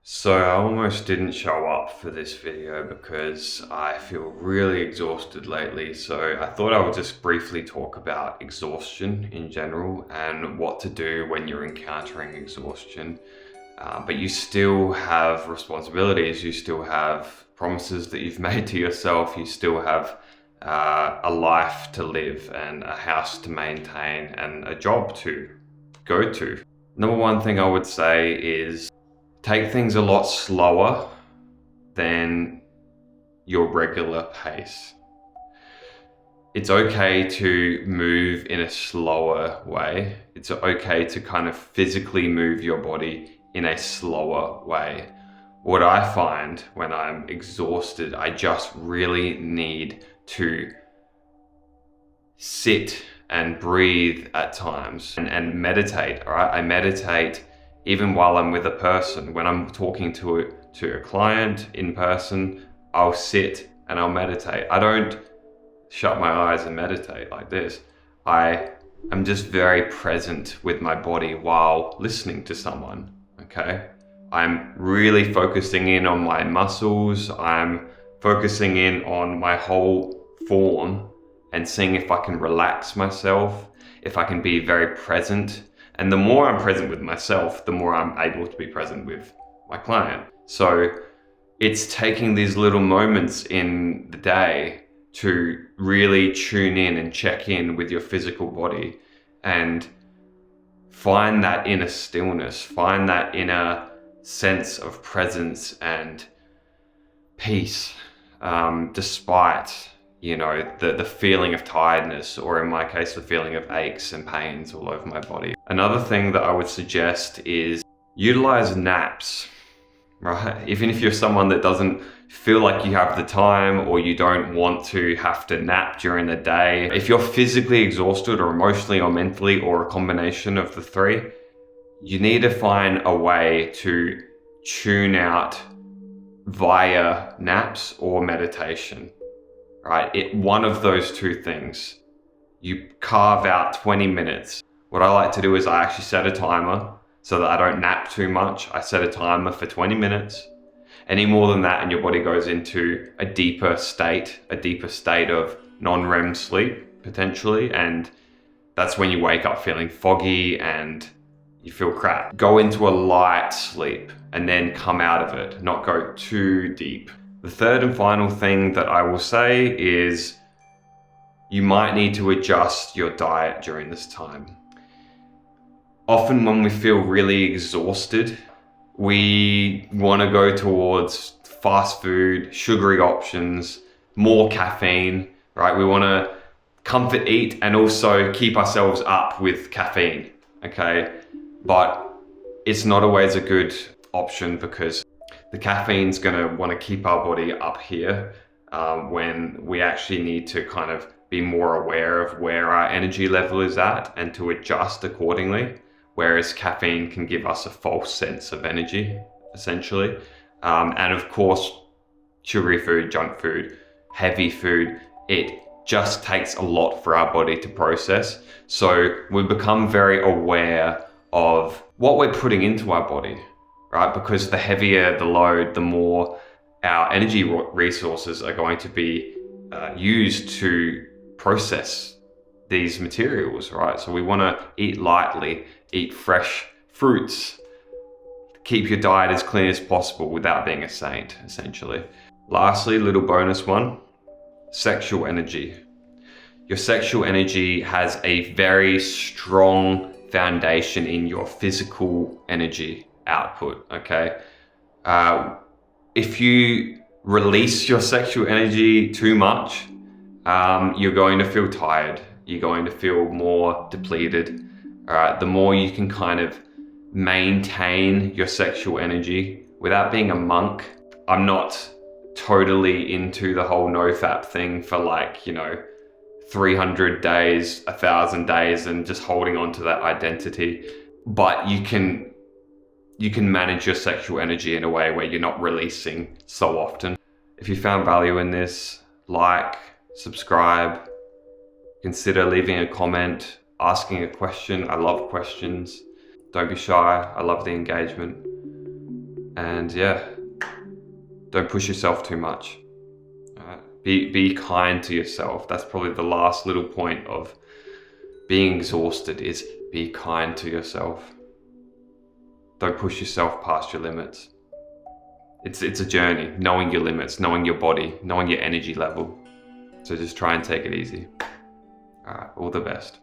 So I almost didn't show up for this video because I feel really exhausted lately. So I thought I would just briefly talk about exhaustion in general and what to do when you're encountering exhaustion. But you still have responsibilities, you still have promises that you've made to yourself, you still have a life to live and a house to maintain and a job to go to. Number one thing I would say is take things a lot slower than your regular pace. It's okay to move in a slower way. It's okay to kind of physically move your body in a slower way. What I find when I'm exhausted, I just really need to sit and breathe at times and meditate. All right, I meditate even while I'm with a person. When I'm talking to a client in person, I'll sit and I'll meditate. I don't shut my eyes and meditate like this. I am just very present with my body while listening to someone, okay? I'm really focusing in on my muscles. I'm focusing in on my whole form and seeing if I can relax myself, if I can be very present. And the more I'm present with myself, the more I'm able to be present with my client. So it's taking these little moments in the day to really tune in and check in with your physical body and find that inner stillness, find that inner sense of presence and peace, despite the feeling of tiredness, or in my case, the feeling of aches and pains all over my body. Another thing that I would suggest is utilize naps, right? Even if you're someone that doesn't feel like you have the time or you don't want to have to nap during the day, if you're physically exhausted or emotionally or mentally or a combination of the three, you need to find a way to tune out via naps or meditation. Right? One of those two things. You carve out 20 minutes. What I like to do is I actually set a timer so that I don't nap too much. I set a timer for 20 minutes. Any more than that and your body goes into a deeper state of non-REM sleep, potentially. And that's when you wake up feeling foggy and you feel crap. Go into a light sleep and then come out of it, not go too deep. The third and final thing that I will say is you might need to adjust your diet during this time. Often when we feel really exhausted, we want to go towards fast food, sugary options, more caffeine, right? We want to comfort eat and also keep ourselves up with caffeine, okay? But it's not always a good option because the caffeine's going to want to keep our body up here when we actually need to kind of be more aware of where our energy level is at and to adjust accordingly. Whereas caffeine can give us a false sense of energy, essentially. And of course, sugary food, junk food, heavy food, it just takes a lot for our body to process. So we become very aware of what we're putting into our body. Right? Because the heavier the load, the more our energy resources are going to be used to process these materials, right? So we want to eat lightly, eat fresh fruits, keep your diet as clean as possible without being a saint, essentially. Lastly, little bonus one, sexual energy. Your sexual energy has a very strong foundation in your physical energy output, okay? If you release your sexual energy too much, you're going to feel tired. You're going to feel more depleted. All right, the more you can kind of maintain your sexual energy without being a monk. I'm not totally into the whole NoFap thing for 300 days, 1,000 days, and just holding on to that identity. But you can manage your sexual energy in a way where you're not releasing so often. If you found value in this, like, subscribe, consider leaving a comment, asking a question. I love questions. Don't be shy. I love the engagement. And yeah, don't push yourself too much. Be kind to yourself. That's probably the last little point of being exhausted, is be kind to yourself. Don't push yourself past your limits. It's a journey, knowing your limits, knowing your body, knowing your energy level. So just try and take it easy. All right, all the best.